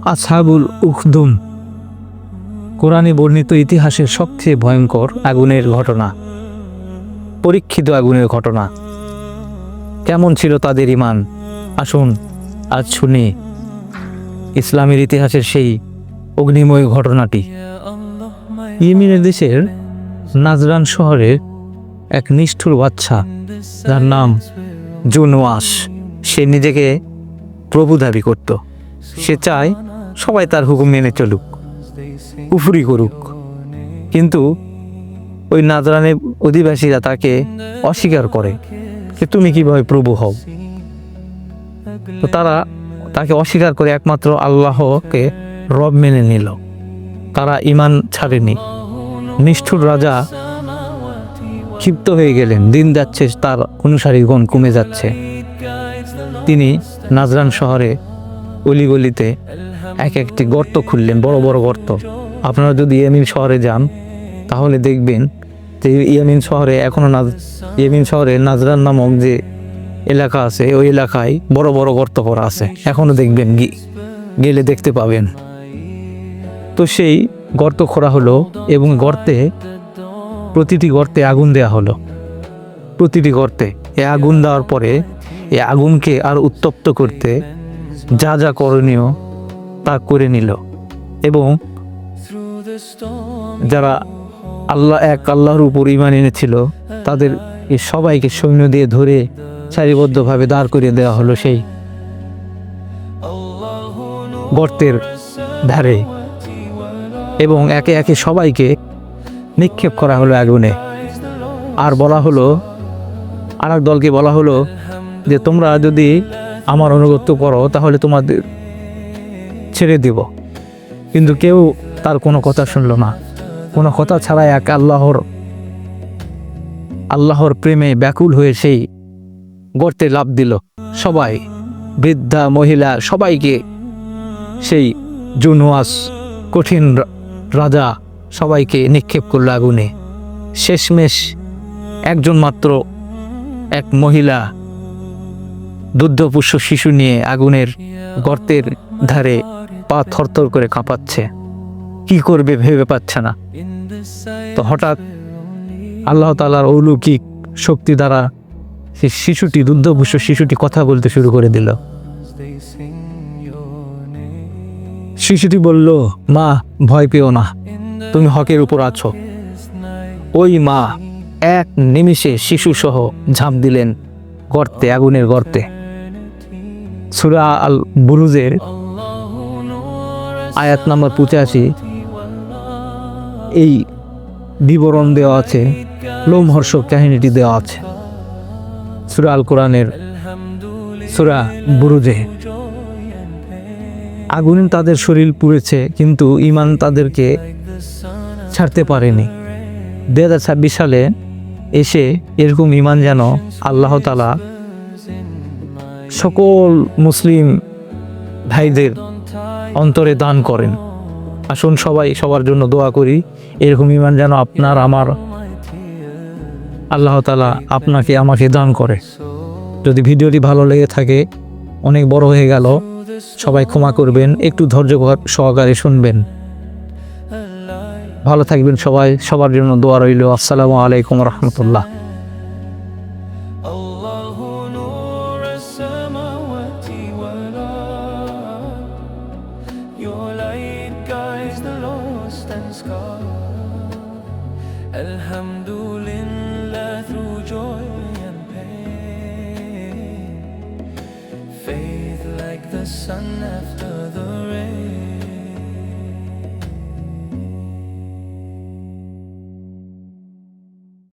আসহাবুল উখদুম কোরআনে বর্ণিত ইতিহাসের সবচেয়ে ভয়ঙ্কর আগুনের ঘটনা, পরীক্ষিত আগুনের ঘটনা। কেমন ছিল তাদের ঈমান? আসুন আজ শুনি ইসলামের ইতিহাসের সেই অগ্নিময় ঘটনাটি। ইয়েমেনের দেশের নাজরান শহরের এক নিষ্ঠুর বাচ্চা, যার নাম জুনওয়াস, সে নিজেকে প্রভু দাবি করত। সে চায় সবাই তার হুকুম মেনে চলুক, কুফরি করুক। কিন্তু ওই নাজরানের অধিবাসীরা তাকে অস্বীকার করে যে তুমি কিভাবে প্রভু হও। তো তারা তাকে অস্বীকার করে একমাত্র আল্লাহকে রব মেনে নিল। তারা ঈমান ছাড়েনি। নিষ্ঠুর রাজা ক্ষিপ্ত হয়ে গেলেন। দিন যাচ্ছে, তার অনুসারীগণ কমে যাচ্ছে। তিনি নাজরান শহরে অলিগলিতে এক একটি গর্ত খুললেন, বড় বড় গর্ত। আপনারা যদি ইয়েমেন শহরে যান তাহলে দেখবেন যে ইয়েমেন শহরে নাজরান নামক যে এলাকা আছে, ওই এলাকায় বড় বড় গর্ত করা আছে। এখনো দেখবেন, গেলে দেখতে পাবেন। তো সেই গর্ত খোঁড়া হলো এবং প্রতিটি গর্তে আগুন দেওয়া হলো। প্রতিটি গর্তে আগুন দেওয়ার পরে এই আগুনকে আর উত্তপ্ত করতে যা যা করণীয় তা করে নিল। এবং যারা আল্লাহর উপর ঈমান এনেছিল তাদের সবাইকে সৈন্য দিয়ে ধরে সারিবদ্ধভাবে দাঁড় করিয়ে দেওয়া হলো সেই গর্তের ধারে, এবং একে একে সবাইকে নিক্ষেপ করা হলো আগুনে। আর বলা হলো, আর এক দলকে বলা হলো যে তোমরা যদি আমার আনুগত্য করো তাহলে তোমাদের ছেড়ে দেব। কিন্তু কেউ তার কোনো কথা শুনল না। কোনো কথা ছাড়াই এক আল্লাহর প্রেমে ব্যাকুল হয়ে সেই গর্তে লাফ দিল। সবাই, বৃদ্ধা মহিলা, সবাইকে সেই জুনওয়াস কঠিন রাজা সবাইকে নিক্ষেপ করল আগুনে। শেষমেশ একজন মাত্র এক মহিলা দুগ্ধপুষ্য শিশু নিয়ে আগুনের গর্তের ধারে পা থরথর করে কাঁপাচ্ছে, কি করবে ভেবে পাচ্ছে না। তো হঠাৎ আল্লাহ তাআলার অলৌকিক শক্তি দ্বারা সেই দুগ্ধপুষ্য শিশুটি কথা বলতে শুরু করে দিল। শিশুটি বলল, মা ভয় পেও না, তুমি হকের উপর আছো। ওই মা এক নিমিষে শিশু সহ ঝাঁপ দিলেন গর্তে, আগুনের গর্তে। সূরা আল বুরুজের আয়াত নাম্বার 85 এই বিবরণ দেওয়া আছে, লোমহর্ষক কাহিনীটি দেওয়া আছে সূরা আল কোরআনের সূরা বুরুজে। আগুনে তাদের শরীর পুড়েছে, কিন্তু ঈমান তাদেরকে ছাড়তে পারেনি। 2026 সালে এসে এরকম ঈমান যেন আল্লাহ তাআলা সকল মুসলিম ভাইদের অন্তরে দান করেন। আসুন সবাই সবার জন্য দোয়া করি, এরকম ঈমান যেন আপনার আমার আল্লাহ তাআলা আপনাকে আমাকে দান করে। যদি ভিডিওটি ভালো লেগে থাকে, অনেক বড় হয়ে গেল, সবাই ক্ষমা করবেন, একটু ধৈর্য সহকারে শুনবেন। ভালো থাকবেন সবাই, সবার জন্য দোয়া রইল। আসসালামু আলাইকুম রহমতুল্লাহ। Alhamdulillah, through joy and pain, faith like the sun after the rain.